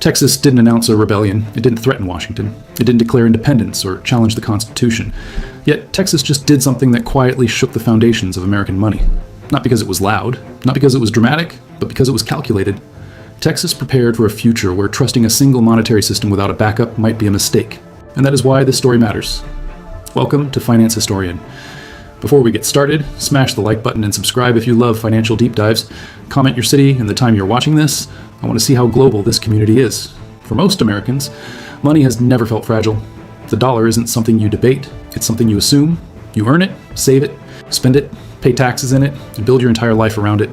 Texas didn't announce a rebellion. It didn't threaten Washington. It didn't declare independence or challenge the Constitution. Yet Texas just did something that quietly shook the foundations of American money. Not because it was loud, not because it was dramatic, but because it was calculated. Texas prepared for a future where trusting a single monetary system without a backup might be a mistake. And that is why this story matters. Welcome to Finance Historian. Before we get started, smash the like button and subscribe if you love financial deep dives. Comment your city and the time you're watching this. I want to see how global this community is. For most Americans, money has never felt fragile. The dollar isn't something you debate, it's something you assume. You earn it, save it, spend it, pay taxes in it, and build your entire life around it.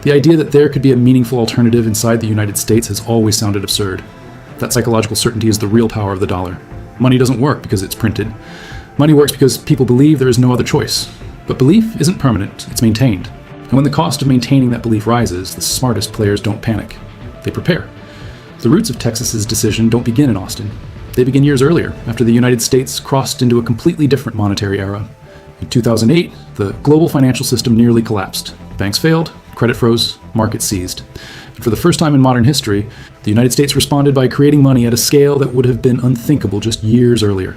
The idea that there could be a meaningful alternative inside the United States has always sounded absurd. That psychological certainty is the real power of the dollar. Money doesn't work because it's printed. Money works because people believe there is no other choice. But belief isn't permanent, it's maintained. And when the cost of maintaining that belief rises, the smartest players don't panic. They prepare. The roots of Texas's decision don't begin in Austin. They begin years earlier, after the United States crossed into a completely different monetary era. In 2008, the global financial system nearly collapsed. Banks failed, credit froze, markets seized. And for the first time in modern history, the United States responded by creating money at a scale that would have been unthinkable just years earlier.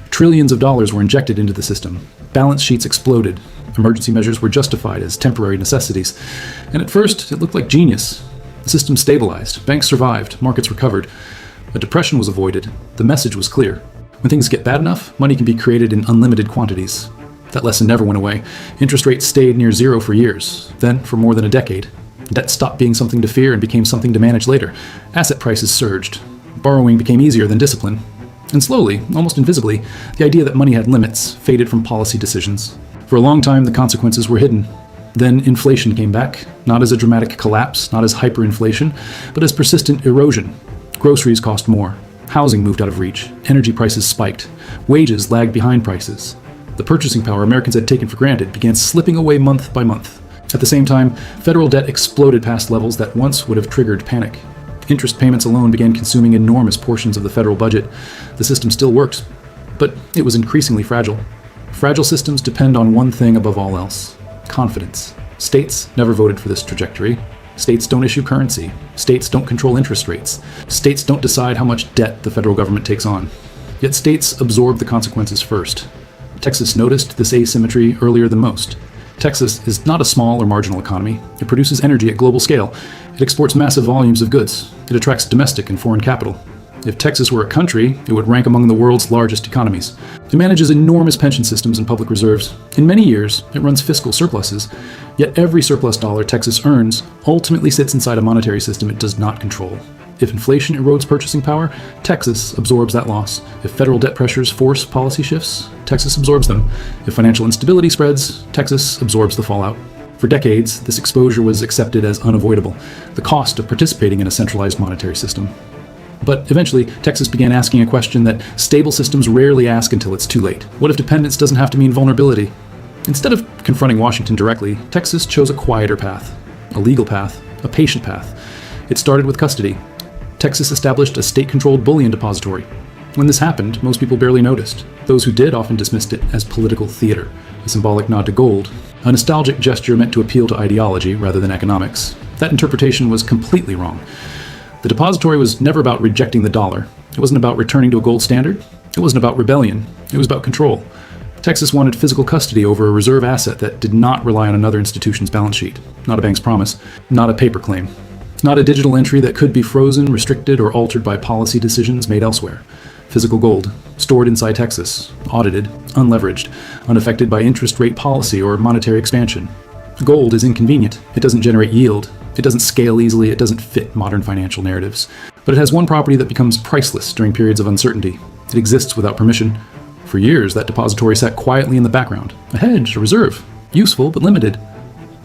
Trillions of dollars were injected into the system. Balance sheets exploded. Emergency measures were justified as temporary necessities. And at first, it looked like genius. The system stabilized, banks survived, markets recovered. A depression was avoided. The message was clear. When things get bad enough, money can be created in unlimited quantities. That lesson never went away. Interest rates stayed near zero for years, then for more than a decade. Debt stopped being something to fear and became something to manage later. Asset prices surged. Borrowing became easier than discipline. And slowly, almost invisibly, the idea that money had limits faded from policy decisions. For a long time, the consequences were hidden. Then inflation came back, not as a dramatic collapse, not as hyperinflation, but as persistent erosion. Groceries cost more. Housing moved out of reach. Energy prices spiked. Wages lagged behind prices. The purchasing power Americans had taken for granted began slipping away month by month. At the same time, federal debt exploded past levels that once would have triggered panic. Interest payments alone began consuming enormous portions of the federal budget. The system still worked, but it was increasingly fragile. Fragile systems depend on one thing above all else: confidence. States never voted for this trajectory. States don't issue currency. States don't control interest rates. States don't decide how much debt the federal government takes on. Yet states absorb the consequences first. Texas noticed this asymmetry earlier than most. Texas is not a small or marginal economy. It produces energy at global scale. It exports massive volumes of goods. It attracts domestic and foreign capital. If Texas were a country, it would rank among the world's largest economies. It manages enormous pension systems and public reserves. In many years, it runs fiscal surpluses. Yet every surplus dollar Texas earns ultimately sits inside a monetary system it does not control. If inflation erodes purchasing power, Texas absorbs that loss. If federal debt pressures force policy shifts, Texas absorbs them. If financial instability spreads, Texas absorbs the fallout. For decades, this exposure was accepted as unavoidable, the cost of participating in a centralized monetary system. But eventually, Texas began asking a question that stable systems rarely ask until it's too late. What if dependence doesn't have to mean vulnerability? Instead of confronting Washington directly, Texas chose a quieter path, a legal path, a patient path. It started with custody. Texas established a state-controlled bullion depository. When this happened, most people barely noticed. Those who did often dismissed it as political theater, a symbolic nod to gold, a nostalgic gesture meant to appeal to ideology rather than economics. That interpretation was completely wrong. The depository was never about rejecting the dollar. It wasn't about returning to a gold standard. It wasn't about rebellion. It was about control. Texas wanted physical custody over a reserve asset that did not rely on another institution's balance sheet, not a bank's promise, not a paper claim, not a digital entry that could be frozen, restricted, or altered by policy decisions made elsewhere. Physical gold, stored inside Texas, audited, unleveraged, unaffected by interest rate policy or monetary expansion. Gold is inconvenient. It doesn't generate yield. It doesn't scale easily. It doesn't fit modern financial narratives. But it has one property that becomes priceless during periods of uncertainty. It exists without permission. For years, that depository sat quietly in the background. A hedge, a reserve. Useful, but limited.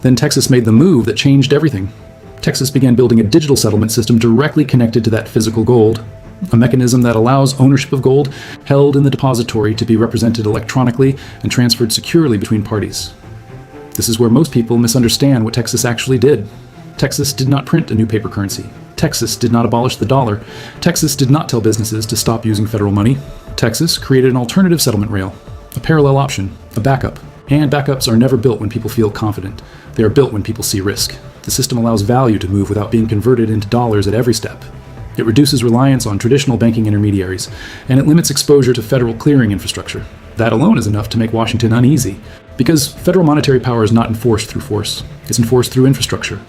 Then Texas made the move that changed everything. Texas began building a digital settlement system directly connected to that physical gold, a mechanism that allows ownership of gold held in the depository to be represented electronically and transferred securely between parties. This is where most people misunderstand what Texas actually did. Texas did not print a new paper currency. Texas did not abolish the dollar. Texas did not tell businesses to stop using federal money. Texas created an alternative settlement rail, a parallel option, a backup. And backups are never built when people feel confident. They are built when people see risk. The system allows value to move without being converted into dollars at every step. It reduces reliance on traditional banking intermediaries, and it limits exposure to federal clearing infrastructure. That alone is enough to make Washington uneasy, because federal monetary power is not enforced through force. It's enforced through infrastructure,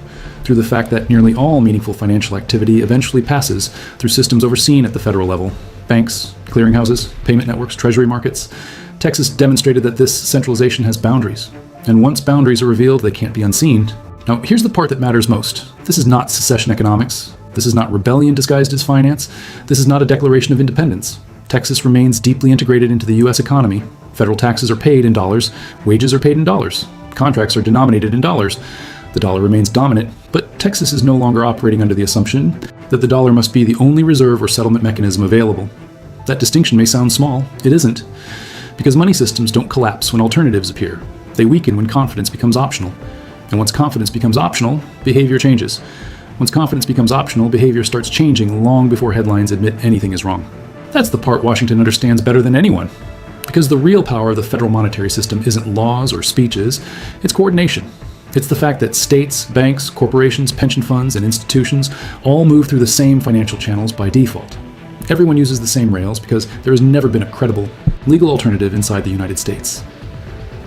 through the fact that nearly all meaningful financial activity eventually passes through systems overseen at the federal level. Banks, clearinghouses, payment networks, treasury markets. Texas demonstrated that this centralization has boundaries, and once boundaries are revealed, they can't be unseen. Now, here's the part that matters most. This is not secession economics. This is not rebellion disguised as finance. This is not a declaration of independence. Texas remains deeply integrated into the U.S. economy. Federal taxes are paid in dollars. Wages are paid in dollars. Contracts are denominated in dollars. The dollar remains dominant, but Texas is no longer operating under the assumption that the dollar must be the only reserve or settlement mechanism available. That distinction may sound small. It isn't. Because money systems don't collapse when alternatives appear. They weaken when confidence becomes optional. And once confidence becomes optional, behavior changes. Once confidence becomes optional, behavior starts changing long before headlines admit anything is wrong. That's the part Washington understands better than anyone. Because the real power of the federal monetary system isn't laws or speeches, it's coordination. It's the fact that states, banks, corporations, pension funds, and institutions all move through the same financial channels by default. Everyone uses the same rails because there has never been a credible, legal alternative inside the United States.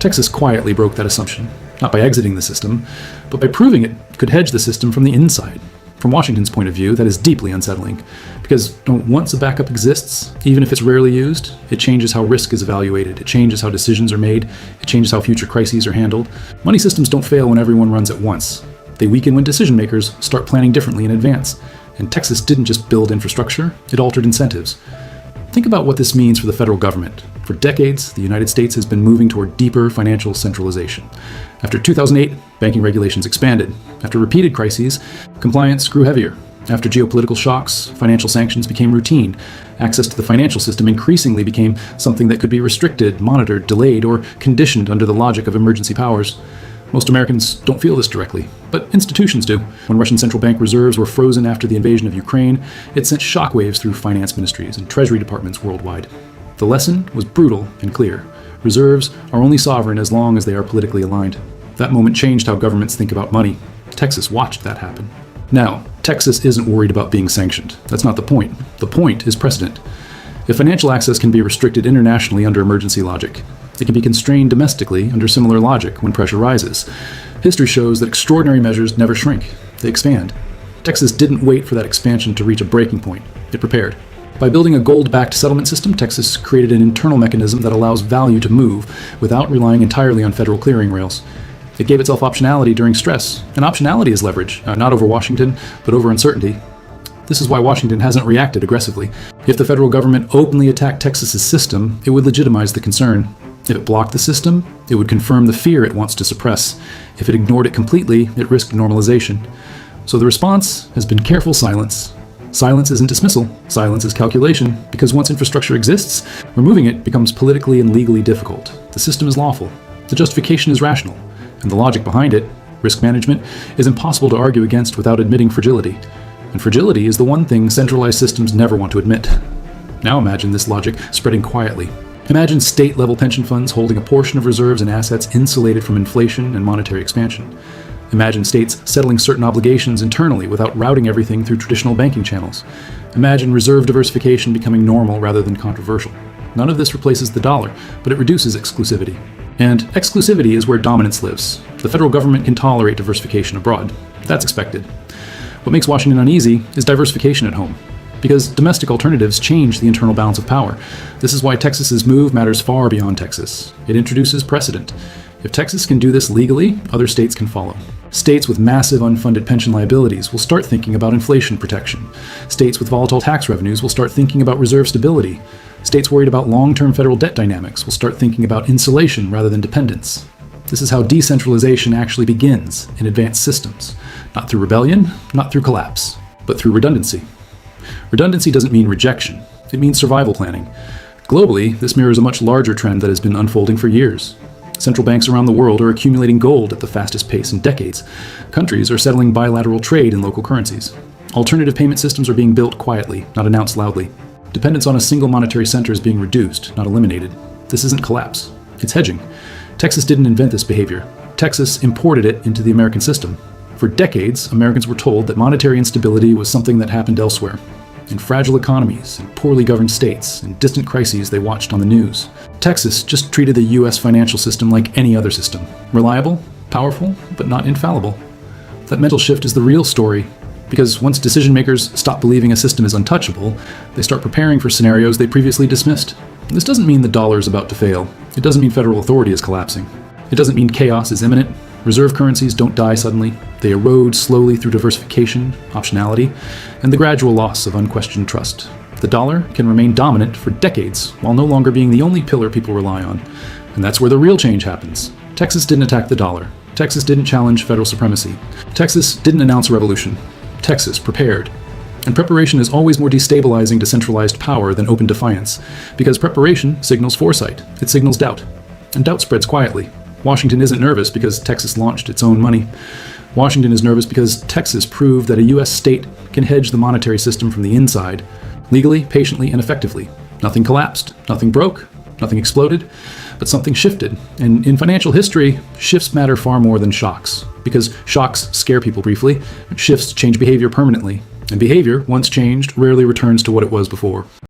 Texas quietly broke that assumption, not by exiting the system, but by proving it could hedge the system from the inside. From Washington's point of view, that is deeply unsettling, because once a backup exists, even if it's rarely used, it changes how risk is evaluated, it changes how decisions are made, it changes how future crises are handled. Money systems don't fail when everyone runs at once. They weaken when decision makers start planning differently in advance. And Texas didn't just build infrastructure, it altered incentives. Think about what this means for the federal government. For decades, the United States has been moving toward deeper financial centralization. After 2008, banking regulations expanded. After repeated crises, compliance grew heavier. After geopolitical shocks, financial sanctions became routine. Access to the financial system increasingly became something that could be restricted, monitored, delayed, or conditioned under the logic of emergency powers. Most Americans don't feel this directly, but institutions do. When Russian central bank reserves were frozen after the invasion of Ukraine, it sent shockwaves through finance ministries and treasury departments worldwide. The lesson was brutal and clear. Reserves are only sovereign as long as they are politically aligned. That moment changed how governments think about money. Texas watched that happen. Now, Texas isn't worried about being sanctioned. That's not the point. The point is precedent. If financial access can be restricted internationally under emergency logic, it can be constrained domestically under similar logic when pressure rises. History shows that extraordinary measures never shrink. They expand. Texas didn't wait for that expansion to reach a breaking point. It prepared. By building a gold-backed settlement system, Texas created an internal mechanism that allows value to move without relying entirely on federal clearing rails. It gave itself optionality during stress, and optionality is leverage, not over Washington, but over uncertainty. This is why Washington hasn't reacted aggressively. If the federal government openly attacked Texas's system, it would legitimize the concern. If it blocked the system, it would confirm the fear it wants to suppress. If it ignored it completely, it risked normalization. So the response has been careful silence. Silence isn't dismissal. Silence is calculation, because once infrastructure exists, removing it becomes politically and legally difficult. The system is lawful. The justification is rational. And the logic behind it, risk management, is impossible to argue against without admitting fragility. And fragility is the one thing centralized systems never want to admit. Now imagine this logic spreading quietly. Imagine state-level pension funds holding a portion of reserves and assets insulated from inflation and monetary expansion. Imagine states settling certain obligations internally without routing everything through traditional banking channels. Imagine reserve diversification becoming normal rather than controversial. None of this replaces the dollar, but it reduces exclusivity. And exclusivity is where dominance lives. The federal government can tolerate diversification abroad. That's expected. What makes Washington uneasy is diversification at home, because domestic alternatives change the internal balance of power. This is why Texas's move matters far beyond Texas. It introduces precedent. If Texas can do this legally, other states can follow. States with massive unfunded pension liabilities will start thinking about inflation protection. States with volatile tax revenues will start thinking about reserve stability. States worried about long-term federal debt dynamics will start thinking about insulation rather than dependence. This is how decentralization actually begins in advanced systems. Not through rebellion, not through collapse, but through redundancy. Redundancy doesn't mean rejection. It means survival planning. Globally, this mirrors a much larger trend that has been unfolding for years. Central banks around the world are accumulating gold at the fastest pace in decades. Countries are settling bilateral trade in local currencies. Alternative payment systems are being built quietly, not announced loudly. Dependence on a single monetary center is being reduced, not eliminated. This isn't collapse. It's hedging. Texas didn't invent this behavior. Texas imported it into the American system. For decades, Americans were told that monetary instability was something that happened elsewhere. in fragile economies, in poorly governed states, in distant crises they watched on the news. Texas just treated the US financial system like any other system. Reliable, powerful, but not infallible. That mental shift is the real story, because once decision makers stop believing a system is untouchable, they start preparing for scenarios they previously dismissed. This doesn't mean the dollar is about to fail. It doesn't mean federal authority is collapsing. It doesn't mean chaos is imminent. Reserve currencies don't die suddenly. They erode slowly through diversification, optionality, and the gradual loss of unquestioned trust. The dollar can remain dominant for decades while no longer being the only pillar people rely on. And that's where the real change happens. Texas didn't attack the dollar. Texas didn't challenge federal supremacy. Texas didn't announce a revolution. Texas prepared. And preparation is always more destabilizing to centralized power than open defiance, because preparation signals foresight. It signals doubt. And doubt spreads quietly. Washington isn't nervous because Texas launched its own money. Washington is nervous because Texas proved that a US state can hedge the monetary system from the inside, legally, patiently, and effectively. Nothing collapsed, nothing broke, nothing exploded, but something shifted. And in financial history, shifts matter far more than shocks, because shocks scare people briefly, but shifts change behavior permanently. And behavior, once changed, rarely returns to what it was before.